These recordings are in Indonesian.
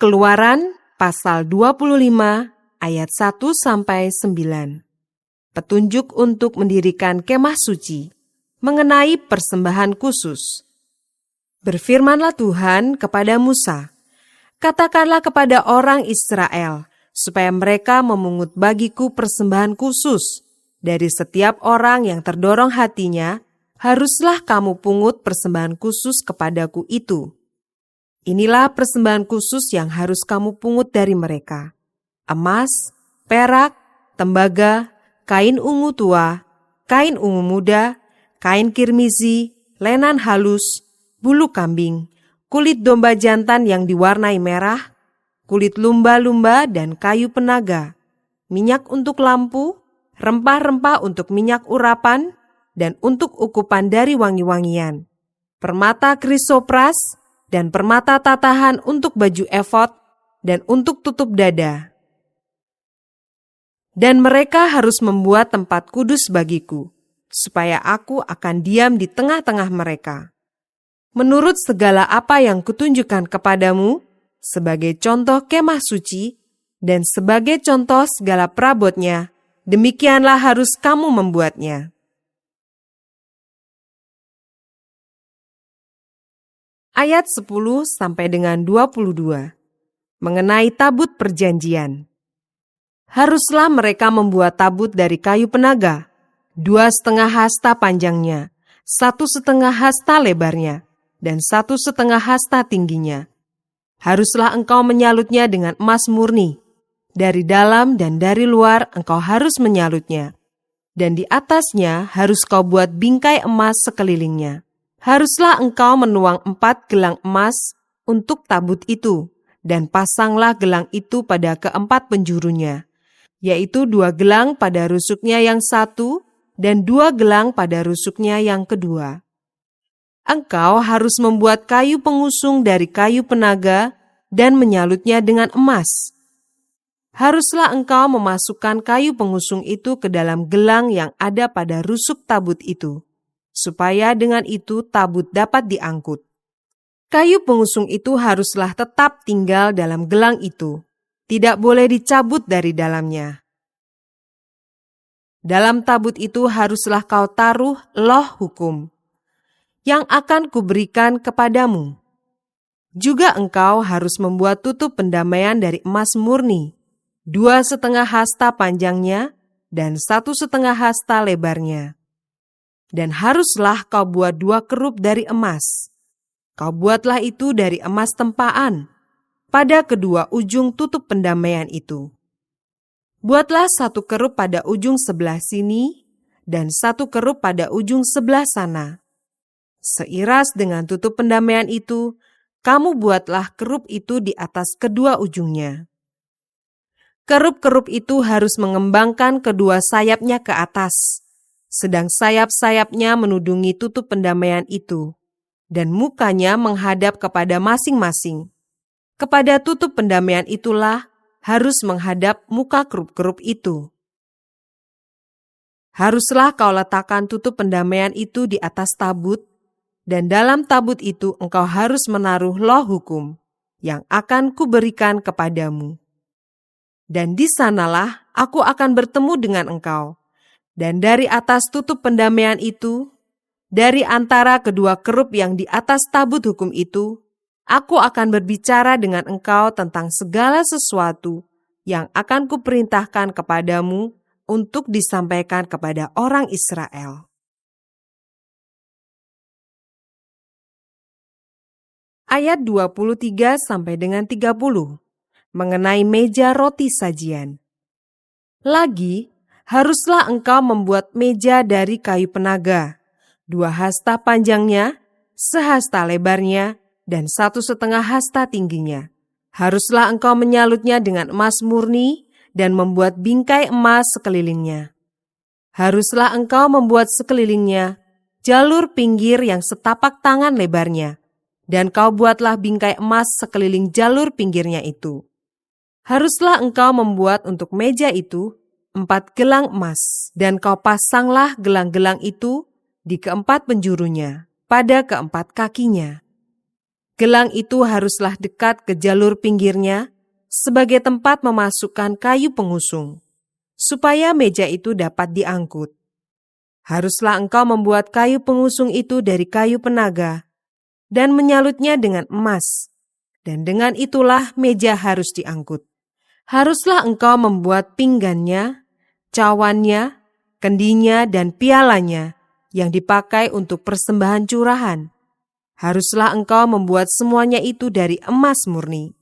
Keluaran pasal 25 ayat 1-9. Petunjuk untuk mendirikan kemah suci mengenai persembahan khusus. Berfirmanlah Tuhan kepada Musa, katakanlah kepada orang Israel, supaya mereka memungut bagiku persembahan khusus. Dari setiap orang yang terdorong hatinya, haruslah kamu pungut persembahan khusus kepadaku itu. Inilah persembahan khusus yang harus kamu pungut dari mereka: emas, perak, tembaga, kain ungu tua, kain ungu muda, kain kirmizi, lenan halus, bulu kambing, kulit domba jantan yang diwarnai merah, kulit lumba-lumba dan kayu penaga, minyak untuk lampu, rempah-rempah untuk minyak urapan, dan untuk ukupan dari wangi-wangian, permata krisopras, dan permata tatahan untuk baju efod, dan untuk tutup dada. Dan mereka harus membuat tempat kudus bagiku, supaya aku akan diam di tengah-tengah mereka. Menurut segala apa yang kutunjukkan kepadamu, sebagai contoh kemah suci, dan sebagai contoh segala perabotnya, demikianlah harus kamu membuatnya. Ayat 10-22 mengenai tabut perjanjian. Haruslah mereka membuat tabut dari kayu penaga, 2,5 hasta panjangnya, 1,5 hasta lebarnya, dan 1,5 hasta tingginya. Haruslah engkau menyalutnya dengan emas murni. Dari dalam dan dari luar engkau harus menyalutnya. Dan di atasnya harus kau buat bingkai emas sekelilingnya. Haruslah engkau menuang 4 gelang emas untuk tabut itu, dan pasanglah gelang itu pada keempat penjurunya, yaitu 2 gelang pada rusuknya yang satu, dan 2 gelang pada rusuknya yang kedua. Engkau harus membuat kayu pengusung dari kayu penaga, dan menyalutnya dengan emas. Haruslah engkau memasukkan kayu pengusung itu ke dalam gelang yang ada pada rusuk tabut itu, supaya dengan itu tabut dapat diangkut. Kayu pengusung itu haruslah tetap tinggal dalam gelang itu, tidak boleh dicabut dari dalamnya. Dalam tabut itu haruslah kau taruh loh hukum, yang akan kuberikan kepadamu. Juga engkau harus membuat tutup pendamaian dari emas murni, 2,5 hasta panjangnya, dan 1,5 hasta lebarnya. Dan haruslah kau buat 2 kerup dari emas. Kau buatlah itu dari emas tempaan, pada kedua ujung tutup pendamaian itu. Buatlah 1 kerup pada ujung sebelah sini, dan 1 kerup pada ujung sebelah sana. Seiras dengan tutup pendamaian itu, kamu buatlah kerup itu di atas kedua ujungnya. Kerup-kerup itu harus mengembangkan kedua sayapnya ke atas, sedang sayap-sayapnya menudungi tutup pendamaian itu, dan mukanya menghadap kepada masing-masing. Kepada tutup pendamaian itulah harus menghadap muka kerup-kerup itu. Haruslah kau letakkan tutup pendamaian itu di atas tabut, dan dalam tabut itu engkau harus menaruh loh hukum yang akan kuberikan kepadamu. Dan di sanalah aku akan bertemu dengan engkau. Dan dari atas tutup pendamaian itu, dari antara kedua kerup yang di atas tabut hukum itu, aku akan berbicara dengan engkau tentang segala sesuatu yang akan kuperintahkan kepadamu untuk disampaikan kepada orang Israel. Ayat 23-30 mengenai meja roti sajian. Lagi, haruslah engkau membuat meja dari kayu penaga, 2 hasta panjangnya, 1 hasta lebarnya, dan 1,5 hasta tingginya. Haruslah engkau menyalutnya dengan emas murni dan membuat bingkai emas sekelilingnya. Haruslah engkau membuat sekelilingnya jalur pinggir yang setapak tangan lebarnya, dan kau buatlah bingkai emas sekeliling jalur pinggirnya itu. Haruslah engkau membuat untuk meja itu 4 gelang emas, dan kau pasanglah gelang-gelang itu di keempat penjurunya, pada keempat kakinya. Gelang itu haruslah dekat ke jalur pinggirnya sebagai tempat memasukkan kayu pengusung, supaya meja itu dapat diangkut. Haruslah engkau membuat kayu pengusung itu dari kayu penaga dan menyalutnya dengan emas, dan dengan itulah meja harus diangkut. Haruslah engkau membuat pinggannya, cawannya, kendinya, dan pialanya yang dipakai untuk persembahan curahan. Haruslah engkau membuat semuanya itu dari emas murni.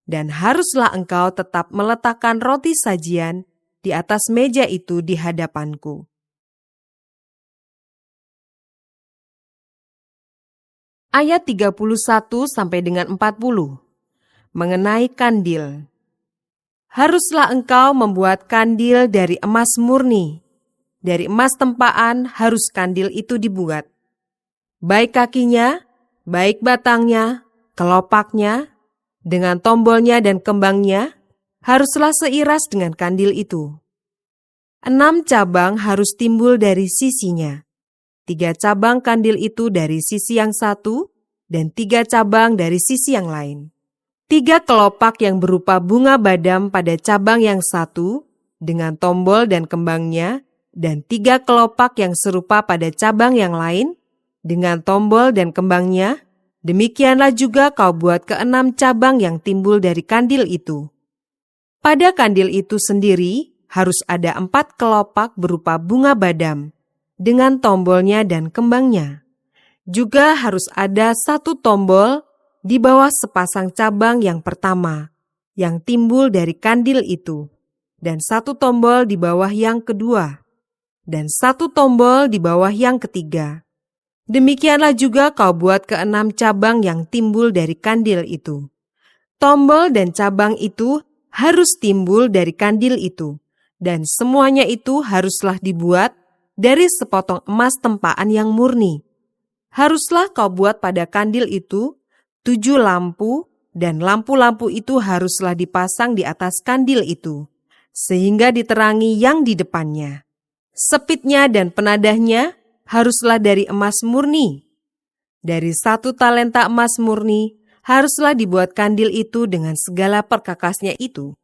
Dan haruslah engkau tetap meletakkan roti sajian di atas meja itu di hadapanku. Ayat 31 sampai dengan 40. Mengenai kandil. Haruslah engkau membuat kandil dari emas murni. Dari emas tempaan harus kandil itu dibuat. Baik kakinya, baik batangnya, kelopaknya, dengan tombolnya dan kembangnya, haruslah seiras dengan kandil itu. 6 cabang harus timbul dari sisinya. 3 cabang kandil itu dari sisi yang satu, dan 3 cabang dari sisi yang lain. 3 kelopak yang berupa bunga badam pada cabang yang satu, dengan tombol dan kembangnya, dan 3 kelopak yang serupa pada cabang yang lain, dengan tombol dan kembangnya. Demikianlah juga kau buat ke-6 cabang yang timbul dari kandil itu. Pada kandil itu sendiri harus ada 4 kelopak berupa bunga badam, dengan tombolnya dan kembangnya. Juga harus ada 1 tombol di bawah sepasang cabang yang pertama, yang timbul dari kandil itu, dan 1 tombol di bawah yang kedua, dan 1 tombol di bawah yang ketiga. Demikianlah juga kau buat ke-6 cabang yang timbul dari kandil itu. Tombol dan cabang itu harus timbul dari kandil itu, dan semuanya itu haruslah dibuat dari sepotong emas tempaan yang murni. Haruslah kau buat pada kandil itu 7 lampu, dan lampu-lampu itu haruslah dipasang di atas kandil itu, sehingga diterangi yang di depannya. Sepitnya dan penadahnya haruslah dari emas murni. Dari 1 talenta emas murni haruslah dibuat kandil itu dengan segala perkakasnya itu.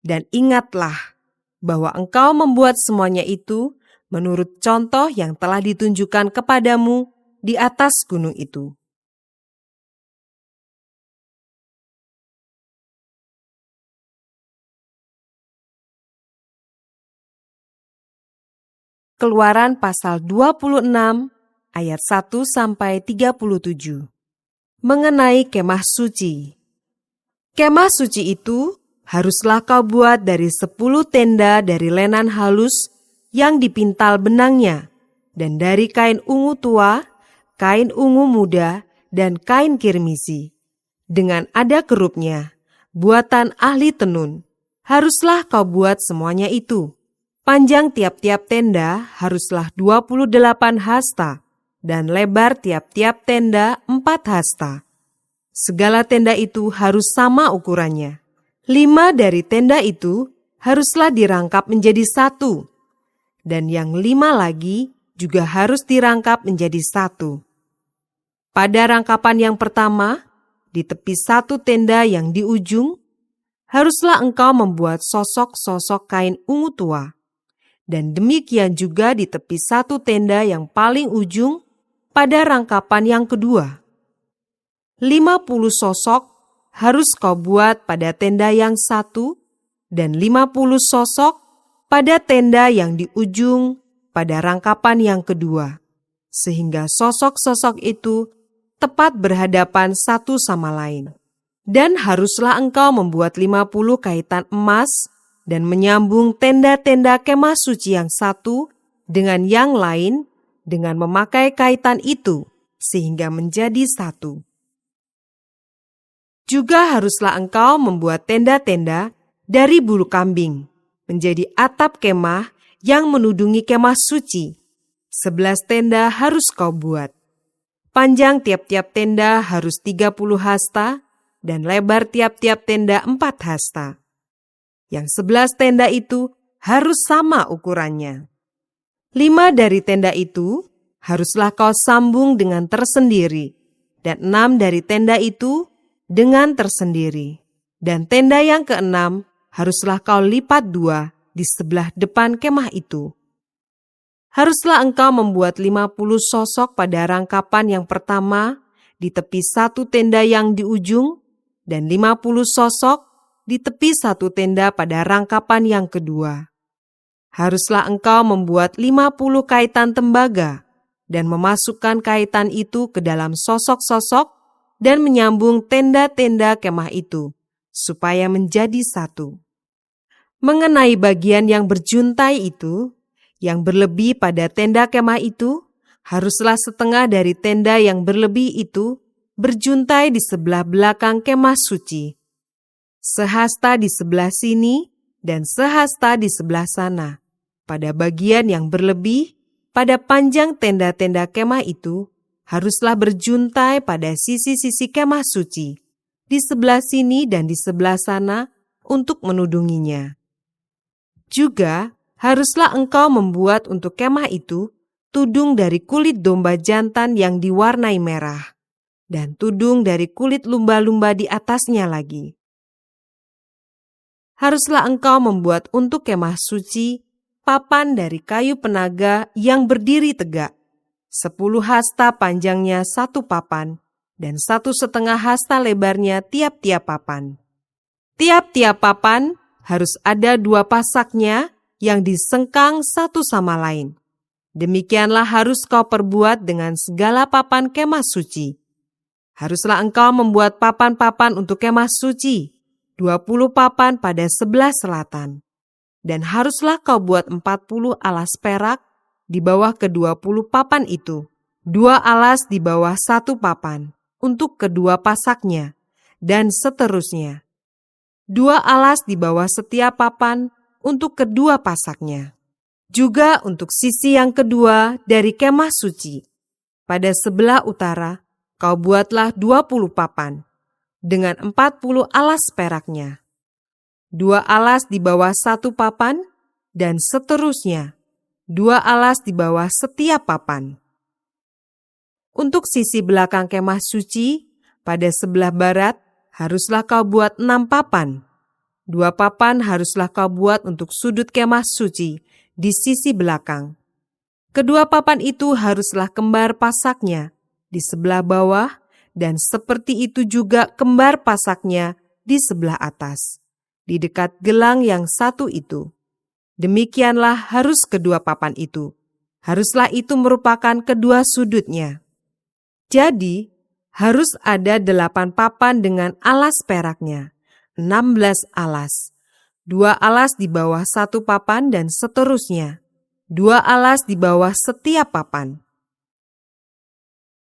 Dan ingatlah bahwa engkau membuat semuanya itu menurut contoh yang telah ditunjukkan kepadamu di atas gunung itu. Keluaran pasal 26 ayat 1 sampai 37. Mengenai kemah suci. Kemah suci itu haruslah kau buat dari 10 tenda dari lenan halus yang dipintal benangnya, dan dari kain ungu tua, kain ungu muda, dan kain kirmisi. Dengan ada kerupnya, buatan ahli tenun, haruslah kau buat semuanya itu. Panjang tiap-tiap tenda haruslah 28 hasta, dan lebar tiap-tiap tenda 4 hasta. Segala tenda itu harus sama ukurannya. 5 dari tenda itu haruslah dirangkap menjadi 1, dan yang 5 lagi juga harus dirangkap menjadi 1. Pada rangkapan yang pertama, di tepi 1 tenda yang di ujung, haruslah engkau membuat sosok-sosok kain ungu tua. Dan demikian juga di tepi 1 tenda yang paling ujung pada rangkapan yang kedua. 50 sosok harus kau buat pada tenda yang satu, dan 50 sosok pada tenda yang di ujung pada rangkapan yang kedua, sehingga sosok-sosok itu tepat berhadapan satu sama lain. Dan haruslah engkau membuat 50 kaitan emas dan menyambung tenda-tenda kemah suci yang satu dengan yang lain dengan memakai kaitan itu, sehingga menjadi satu. Juga haruslah engkau membuat tenda-tenda dari bulu kambing, menjadi atap kemah yang menudungi kemah suci. 11 tenda harus kau buat. Panjang tiap-tiap tenda harus 30 hasta, dan lebar tiap-tiap tenda 4 hasta. Yang 11 tenda itu harus sama ukurannya. 5 dari tenda itu haruslah kau sambung dengan tersendiri, dan 6 dari tenda itu dengan tersendiri. Dan tenda yang ke-6 haruslah kau lipat 2 di sebelah depan kemah itu. Haruslah engkau membuat 50 sosok pada rangkapan yang pertama di tepi satu tenda yang di ujung, dan 50 sosok di tepi satu tenda pada rangkapan yang kedua. Haruslah engkau membuat 50 kaitan tembaga dan memasukkan kaitan itu ke dalam sosok-sosok dan menyambung tenda-tenda kemah itu, supaya menjadi satu. Mengenai bagian yang berjuntai itu, yang berlebih pada tenda kemah itu, haruslah setengah dari tenda yang berlebih itu berjuntai di sebelah belakang kemah suci. Sehasta di sebelah sini dan sehasta di sebelah sana. Pada bagian yang berlebih, pada panjang tenda-tenda kemah itu, haruslah berjuntai pada sisi-sisi kemah suci, di sebelah sini dan di sebelah sana untuk menudunginya. Juga haruslah engkau membuat untuk kemah itu tudung dari kulit domba jantan yang diwarnai merah, dan tudung dari kulit lumba-lumba di atasnya lagi. Haruslah engkau membuat untuk kemah suci papan dari kayu penaga yang berdiri tegak, 10 hasta panjangnya satu papan, dan 1,5 hasta lebarnya tiap-tiap papan. Tiap-tiap papan harus ada 2 pasaknya yang disengkang satu sama lain. Demikianlah harus kau perbuat dengan segala papan kemah suci. Haruslah engkau membuat papan-papan untuk kemah suci, 20 papan pada sebelah selatan. Dan haruslah kau buat 40 alas perak di bawah ke-20 papan itu, 2 alas di bawah 1 papan, untuk kedua pasaknya, dan seterusnya. 2 alas di bawah setiap papan, untuk kedua pasaknya. Juga untuk sisi yang kedua dari kemah suci, pada sebelah utara, kau buatlah 20 papan, dengan 40 alas peraknya. 2 alas di bawah 1 papan, dan seterusnya, 2 alas di bawah setiap papan. Untuk sisi belakang kemah suci, pada sebelah barat, haruslah kau buat 6 papan. 2 papan haruslah kau buat untuk sudut kemah suci di sisi belakang. Kedua papan itu haruslah kembar pasaknya di sebelah bawah, dan seperti itu juga kembar pasaknya di sebelah atas, di dekat gelang yang satu itu. Demikianlah harus kedua papan itu. Haruslah itu merupakan kedua sudutnya. Jadi, harus ada 8 papan dengan alas peraknya, 16 alas. 2 alas di bawah 1 papan dan seterusnya. 2 alas di bawah setiap papan.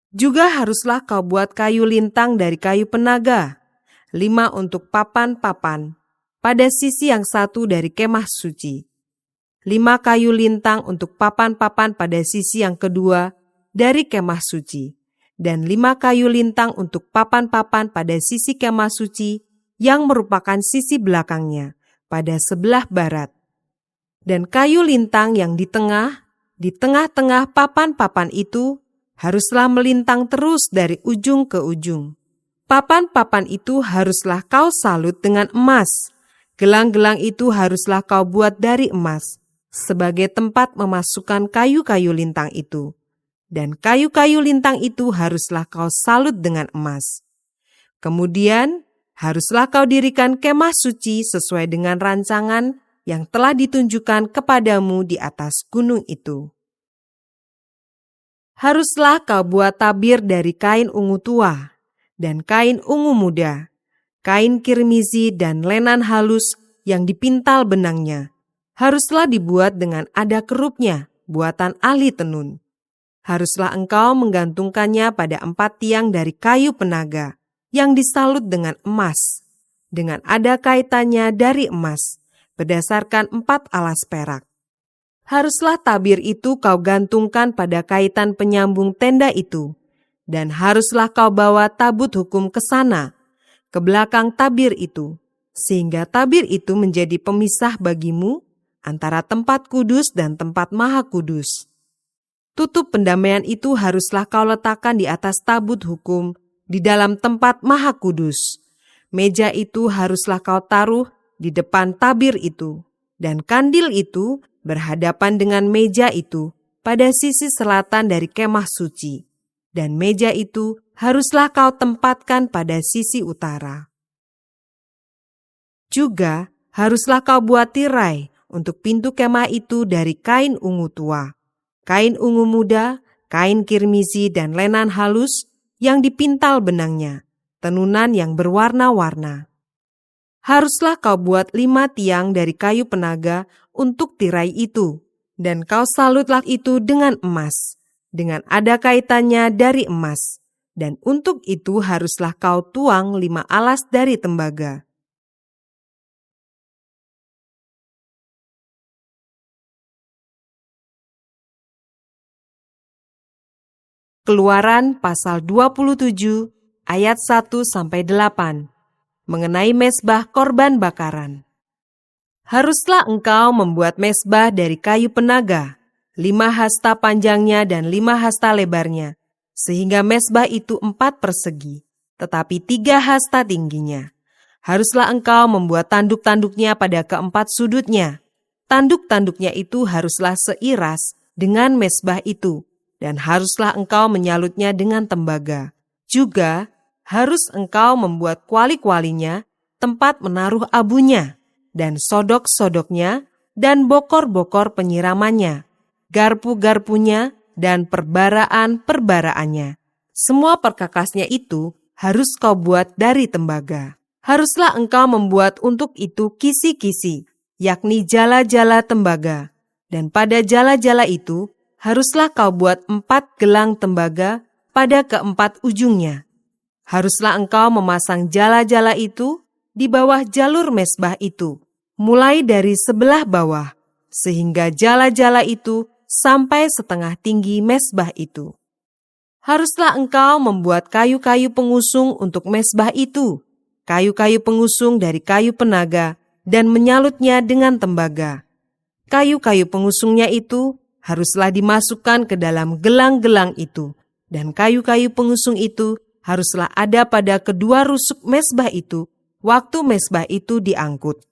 Juga haruslah kau buat kayu lintang dari kayu penaga, 5 untuk papan-papan, pada sisi yang satu dari kemah suci. 5 kayu lintang untuk papan-papan pada sisi yang kedua dari kemah suci, dan 5 kayu lintang untuk papan-papan pada sisi kemah suci yang merupakan sisi belakangnya, pada sebelah barat. Dan kayu lintang yang di tengah-tengah papan-papan itu, haruslah melintang terus dari ujung ke ujung. Papan-papan itu haruslah kau salut dengan emas. Gelang-gelang itu haruslah kau buat dari emas, sebagai tempat memasukkan kayu-kayu lintang itu. Dan kayu-kayu lintang itu haruslah kau salut dengan emas. Kemudian, haruslah kau dirikan kemah suci sesuai dengan rancangan yang telah ditunjukkan kepadamu di atas gunung itu. Haruslah kau buat tabir dari kain ungu tua, dan kain ungu muda, kain kirmizi dan lenan halus yang dipintal benangnya. Haruslah dibuat dengan ada kerupnya, buatan ahli tenun. Haruslah engkau menggantungkannya pada 4 tiang dari kayu penaga, yang disalut dengan emas, dengan ada kaitannya dari emas, berdasarkan 4 alas perak. Haruslah tabir itu kau gantungkan pada kaitan penyambung tenda itu, dan haruslah kau bawa tabut hukum ke sana, ke belakang tabir itu, sehingga tabir itu menjadi pemisah bagimu antara tempat kudus dan tempat maha kudus. Tutup pendamaian itu haruslah kau letakkan di atas tabut hukum di dalam tempat maha kudus. Meja itu haruslah kau taruh di depan tabir itu, dan kandil itu berhadapan dengan meja itu pada sisi selatan dari kemah suci, dan meja itu haruslah kau tempatkan pada sisi utara. Juga haruslah kau buat tirai untuk pintu kemah itu dari kain ungu tua, kain ungu muda, kain kirmizi dan lenan halus yang dipintal benangnya, tenunan yang berwarna-warna. Haruslah kau buat 5 tiang dari kayu penaga untuk tirai itu, dan kau salutlah itu dengan emas, dengan ada kaitannya dari emas, dan untuk itu haruslah kau tuang 5 alas dari tembaga. Keluaran pasal 27 ayat 1-8 mengenai mezbah korban bakaran. Haruslah engkau membuat mezbah dari kayu penaga, 5 hasta panjangnya dan 5 hasta lebarnya, sehingga mezbah itu 4 persegi, tetapi 3 hasta tingginya. Haruslah engkau membuat tanduk-tanduknya pada keempat sudutnya. Tanduk-tanduknya itu haruslah seiras dengan mezbah itu, dan haruslah engkau menyalutnya dengan tembaga. Juga harus engkau membuat kuali-kualinya, tempat menaruh abunya, dan sodok-sodoknya, dan bokor-bokor penyiramannya, garpu-garpunya, dan perbaraan-perbaraannya. Semua perkakasnya itu harus kau buat dari tembaga. Haruslah engkau membuat untuk itu kisi-kisi, yakni jala-jala tembaga, dan pada jala-jala itu haruslah kau buat 4 gelang tembaga pada keempat ujungnya. Haruslah engkau memasang jala-jala itu di bawah jalur mezbah itu, mulai dari sebelah bawah, sehingga jala-jala itu sampai setengah tinggi mezbah itu. Haruslah engkau membuat kayu-kayu pengusung untuk mezbah itu, kayu-kayu pengusung dari kayu penaga, dan menyalutnya dengan tembaga. Kayu-kayu pengusungnya itu haruslah dimasukkan ke dalam gelang-gelang itu, dan kayu-kayu pengusung itu haruslah ada pada kedua rusuk mezbah itu waktu mezbah itu diangkut.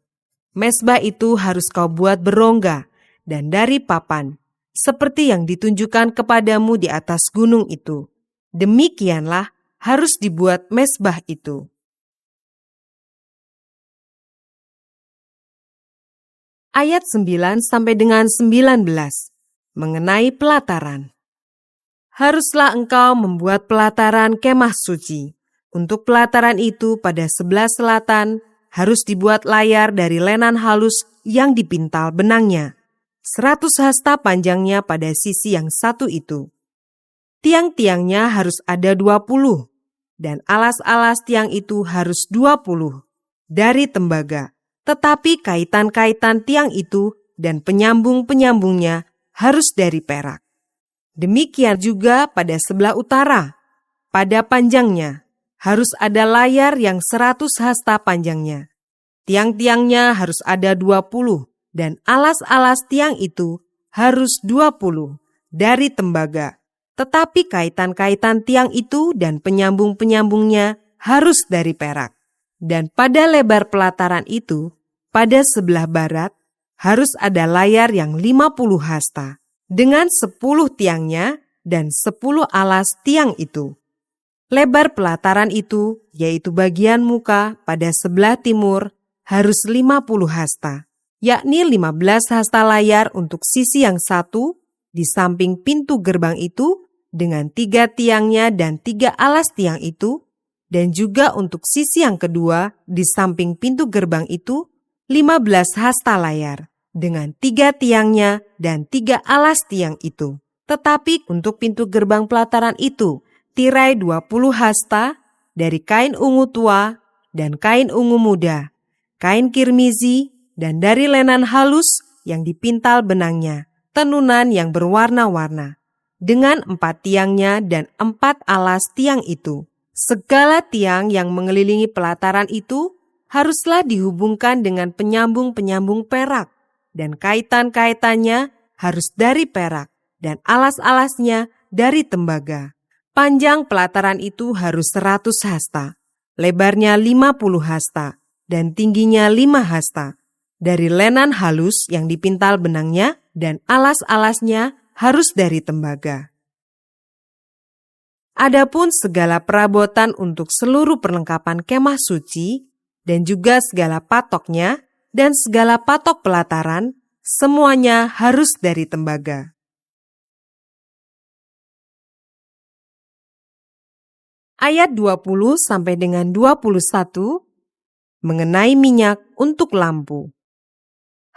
Mezbah itu harus kau buat berongga dan dari papan, seperti yang ditunjukkan kepadamu di atas gunung itu. Demikianlah harus dibuat mezbah itu. Ayat 9-19 mengenai pelataran. Haruslah engkau membuat pelataran kemah suci. Untuk pelataran itu pada sebelah selatan harus dibuat layar dari lenan halus yang dipintal benangnya. 100 hasta panjangnya pada sisi yang satu itu. Tiang-tiangnya harus ada 20, dan alas-alas tiang itu harus 20 dari tembaga. Tetapi kaitan-kaitan tiang itu dan penyambung-penyambungnya harus dari perak. Demikian juga pada sebelah utara. Pada panjangnya harus ada layar yang 100 hasta panjangnya. Tiang-tiangnya harus ada 20 dan alas-alas tiang itu harus 20 dari tembaga. Tetapi kaitan-kaitan tiang itu dan penyambung-penyambungnya harus dari perak. Dan pada lebar pelataran itu, pada sebelah barat, harus ada layar yang 50 hasta, dengan 10 tiangnya dan 10 alas tiang itu. Lebar pelataran itu, yaitu bagian muka pada sebelah timur, harus 50 hasta, yakni 15 hasta layar untuk sisi yang satu di samping pintu gerbang itu, dengan 3 tiangnya dan 3 alas tiang itu, dan juga untuk sisi yang kedua di samping pintu gerbang itu, 15 hasta layar, dengan 3 tiangnya dan 3 alas tiang itu. Tetapi untuk pintu gerbang pelataran itu, tirai 20 hasta dari kain ungu tua dan kain ungu muda, kain kirmizi, dan dari lenan halus yang dipintal benangnya, tenunan yang berwarna-warna, dengan 4 tiangnya dan 4 alas tiang itu. Segala tiang yang mengelilingi pelataran itu haruslah dihubungkan dengan penyambung-penyambung perak, dan kaitan-kaitannya harus dari perak, dan alas-alasnya dari tembaga. Panjang pelataran itu harus 100 hasta, lebarnya 50 hasta, dan tingginya 5 hasta. Dari lenan halus yang dipintal benangnya, dan alas-alasnya harus dari tembaga. Adapun segala perabotan untuk seluruh perlengkapan kemah suci, dan juga segala patoknya, dan segala patok pelataran, semuanya harus dari tembaga. Ayat 20 sampai dengan 21 mengenai minyak untuk lampu.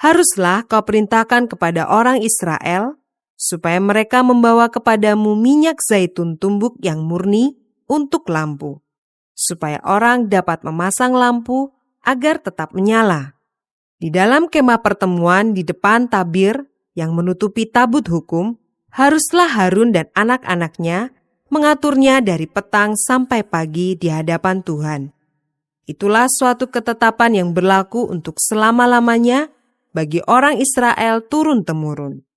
Haruslah kau perintahkan kepada orang Israel supaya mereka membawa kepadamu minyak zaitun tumbuk yang murni untuk lampu, supaya orang dapat memasang lampu agar tetap menyala. Di dalam kemah pertemuan di depan tabir yang menutupi tabut hukum, haruslah Harun dan anak-anaknya mengaturnya dari petang sampai pagi di hadapan Tuhan. Itulah suatu ketetapan yang berlaku untuk selama-lamanya bagi orang Israel turun-temurun.